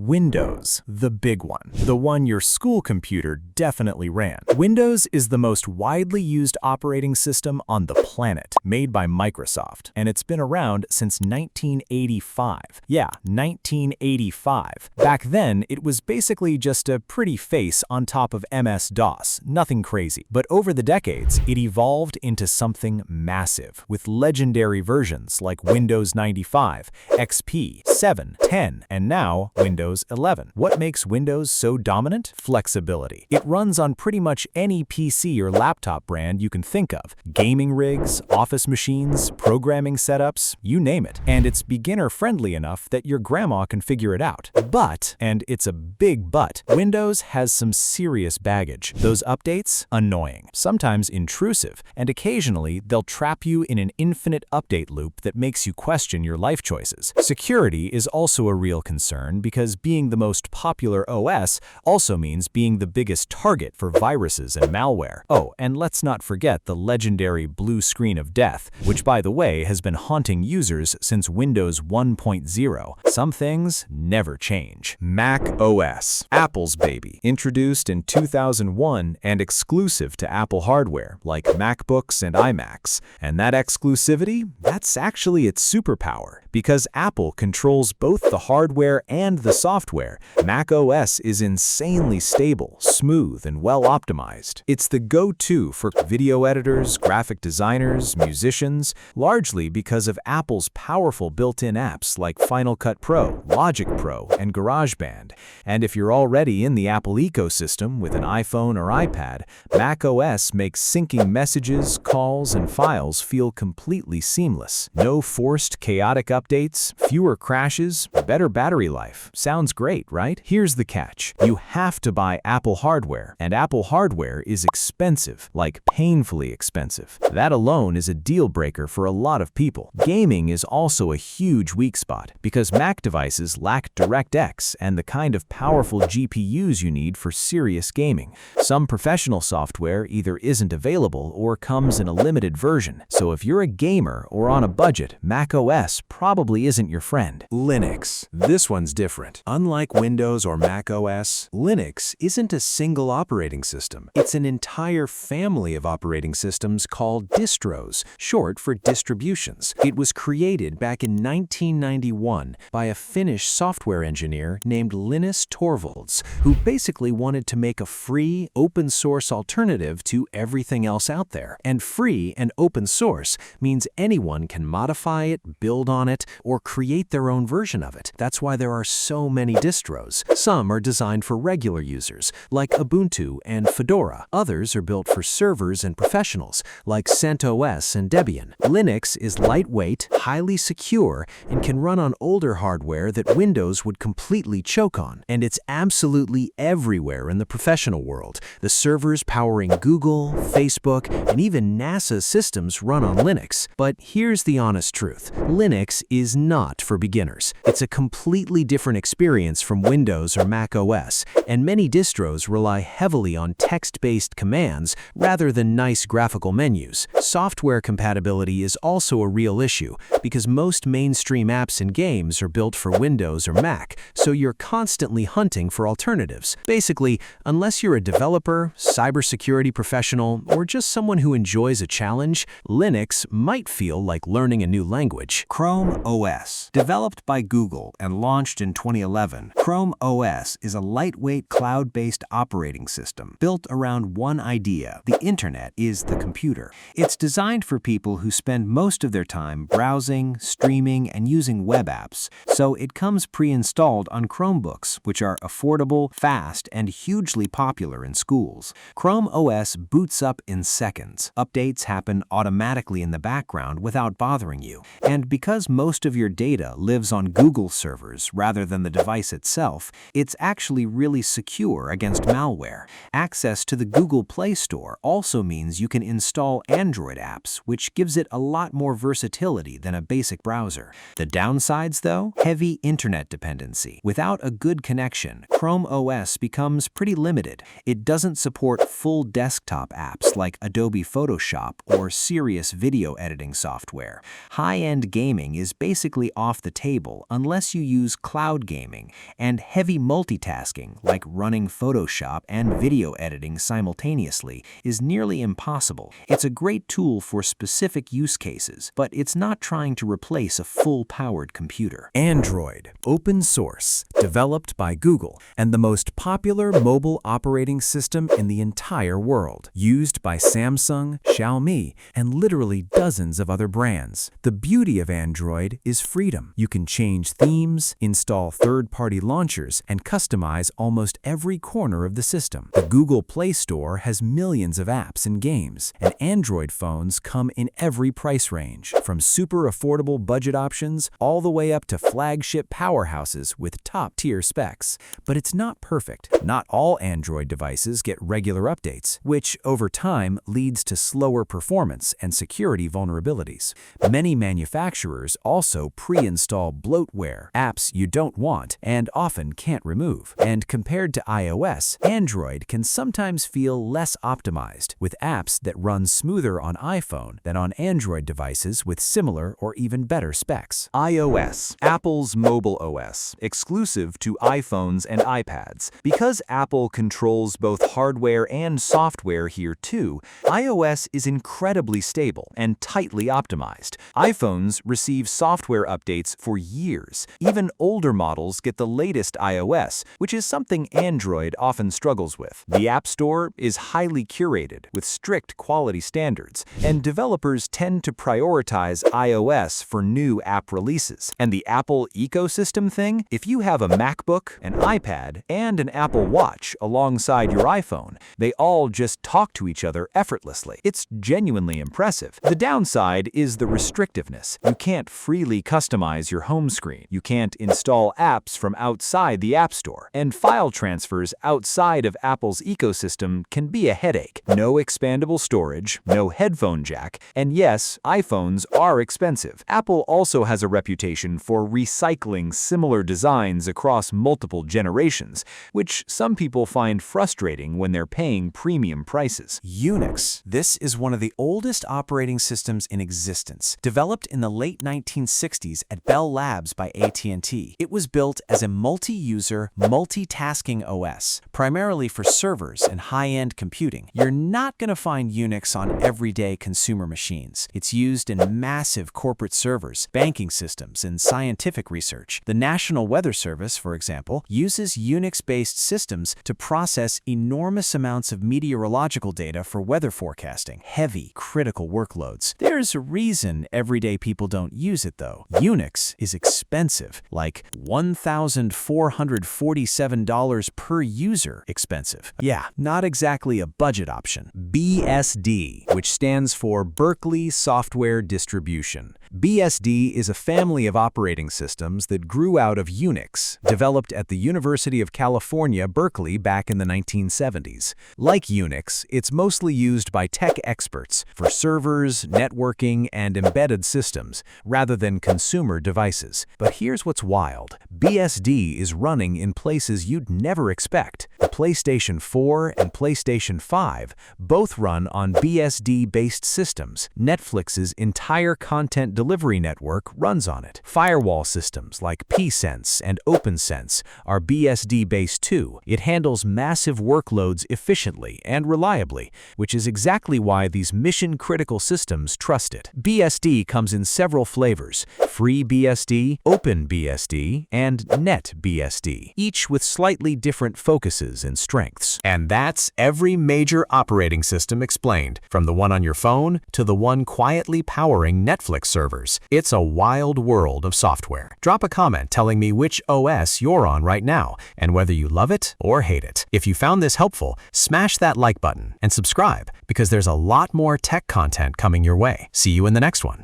Windows, the big one. The one your school computer definitely ran. Windows is the most widely used operating system on the planet, made by Microsoft, and it's been around since 1985. Yeah, 1985. Back then, it was basically just a pretty face on top of MS-DOS, nothing crazy. But over the decades, it evolved into something massive, with legendary versions like Windows 95, XP, 7, 10, and now Windows 11. What makes Windows so dominant? Flexibility. It runs on pretty much any PC or laptop brand you can think of. Gaming rigs, office machines, programming setups, you name it. And it's beginner-friendly enough that your grandma can figure it out. But, and it's a big but, Windows has some serious baggage. Those updates? Annoying. Sometimes intrusive, and occasionally they'll trap you in an infinite update loop that makes you question your life choices. Security is also a real concern because being the most popular OS also means being the biggest target for viruses and malware. Oh, and let's not forget the legendary blue screen of death, which by the way has been haunting users since Windows 1.0. Some things never change. macOS, Apple's baby, introduced in 2001 and exclusive to Apple hardware like MacBooks and iMacs. And that exclusivity, that's actually its superpower, because Apple controls both the hardware and the software. macOS is insanely stable, smooth, and well-optimized. It's the go-to for video editors, graphic designers, musicians, largely because of Apple's powerful built-in apps like Final Cut Pro, Logic Pro, and GarageBand. And if you're already in the Apple ecosystem with an iPhone or iPad, macOS makes syncing messages, calls, and files feel completely seamless. No forced, chaotic updates, fewer crashes, better battery life. Sounds great, right? Here's the catch. You have to buy Apple hardware, and Apple hardware is expensive, like painfully expensive. That alone is a deal breaker for a lot of people. Gaming is also a huge weak spot, because Mac devices lack DirectX and the kind of powerful GPUs you need for serious gaming. Some professional software either isn't available or comes in a limited version, so if you're a gamer or on a budget, macOS probably isn't your friend. Linux. This one's different. Unlike Windows or macOS, Linux isn't a single operating system. It's an entire family of operating systems called distros, short for distributions. It was created back in 1991 by a Finnish software engineer named Linus Torvalds, who basically wanted to make a free, open-source alternative to everything else out there. And free and open source means anyone can modify it, build on it, or create their own version of it. That's why there are so many distros. Some are designed for regular users, like Ubuntu and Fedora. Others are built for servers and professionals, like CentOS and Debian. Linux is lightweight, highly secure, and can run on older hardware that Windows would completely choke on. And it's absolutely everywhere in the professional world. The servers powering Google, Facebook, and even NASA systems run on Linux. But here's the honest truth. Linux is not for beginners. It's a completely different experience from Windows or macOS, and many distros rely heavily on text-based commands rather than nice graphical menus. Software compatibility is also a real issue because most mainstream apps and games are built for Windows or Mac, so you're constantly hunting for alternatives. Basically, unless you're a developer, cybersecurity professional, or just someone who enjoys a challenge, Linux might feel like learning a new language. ChromeOS. Developed by Google and launched in 2011, ChromeOS is a lightweight cloud-based operating system built around one idea: the internet is the computer. It's designed for people who spend most of their time browsing, streaming, and using web apps, so it comes pre-installed on Chromebooks, which are affordable, fast, and hugely popular in schools. ChromeOS boots up in seconds. Updates happen automatically in the background without bothering you. And because most of your data lives on Google servers rather than the device itself, it's actually really secure against malware. Access to the Google Play Store also means you can install Android apps, which gives it a lot more versatility than a basic browser. The downsides, though? Heavy internet dependency. Without a good connection, ChromeOS becomes pretty limited. It doesn't support full desktop apps like Adobe Photoshop or serious video editing software. High-end gaming is basically off the table unless you use cloud gaming gaming, and heavy multitasking like running Photoshop and video editing simultaneously is nearly impossible. It's a great tool for specific use cases, but it's not trying to replace a full-powered computer. Android, open source, developed by Google, and the most popular mobile operating system in the entire world, used by Samsung, Xiaomi, and literally dozens of other brands. The beauty of Android is freedom. You can change themes, install third-party launchers, and customize almost every corner of the system. The Google Play Store has millions of apps and games, and Android phones come in every price range, from super affordable budget options all the way up to flagship powerhouses with top-tier specs. But it's not perfect. Not all Android devices get regular updates, which over time leads to slower performance and security vulnerabilities. Many manufacturers also pre-install bloatware, apps you don't want and often can't remove. And compared to iOS, Android can sometimes feel less optimized, with apps that run smoother on iPhone than on Android devices with similar or even better specs. iOS, Apple's mobile OS, exclusive to iPhones and iPads. Because Apple controls both hardware and software here too, iOS is incredibly stable and tightly optimized. iPhones receive software updates for years. Even older models get the latest iOS, which is something Android often struggles with. The App Store is highly curated with strict quality standards, and developers tend to prioritize iOS for new app releases. And the Apple ecosystem thing? If you have a MacBook, an iPad, and an Apple Watch alongside your iPhone, they all just talk to each other effortlessly. It's genuinely impressive. The downside is the restrictiveness. You can't freely customize your home screen. You can't install apps from outside the App Store. And file transfers outside of Apple's ecosystem can be a headache. No expandable storage, no headphone jack, and yes, iPhones are expensive. Apple also has a reputation for recycling similar designs across multiple generations, which some people find frustrating when they're paying premium prices. Unix. This is one of the oldest operating systems in existence, developed in the late 1960s at Bell Labs by AT&T. It was built as a multi-user, multitasking OS, primarily for servers and high-end computing. You're not going to find Unix on everyday consumer machines. It's used in massive corporate servers, banking systems, and scientific research. The National Weather Service, for example, uses Unix-based systems to process enormous amounts of meteorological data for weather forecasting, heavy, critical workloads. There's a reason everyday people don't use it, though. Unix is expensive, like $1,447 per user expensive. Yeah, not exactly a budget option. BSD, which stands for Berkeley Software Distribution. BSD is a family of operating systems that grew out of Unix, developed at the University of California, Berkeley back in the 1970s. Like Unix, it's mostly used by tech experts for servers, networking, and embedded systems, rather than consumer devices. But here's what's wild. BSD is running in places you'd never expect. The PlayStation 4 and PlayStation 5 both run on BSD-based systems. Netflix's entire content delivery network runs on it. Firewall systems like pSense and OpenSense are BSD-based too. It handles massive workloads efficiently and reliably, which is exactly why these mission-critical systems trust it. BSD comes in several flavors: FreeBSD, OpenBSD, and NetBSD, each with slightly different focuses and strengths. And that's every major operating system explained, from the one on your phone to the one quietly powering Netflix servers. It's a wild world of software. Drop a comment telling me which OS you're on right now and whether you love it or hate it. If you found this helpful, smash that like button and subscribe, because there's a lot more tech content coming your way. See you in the next one.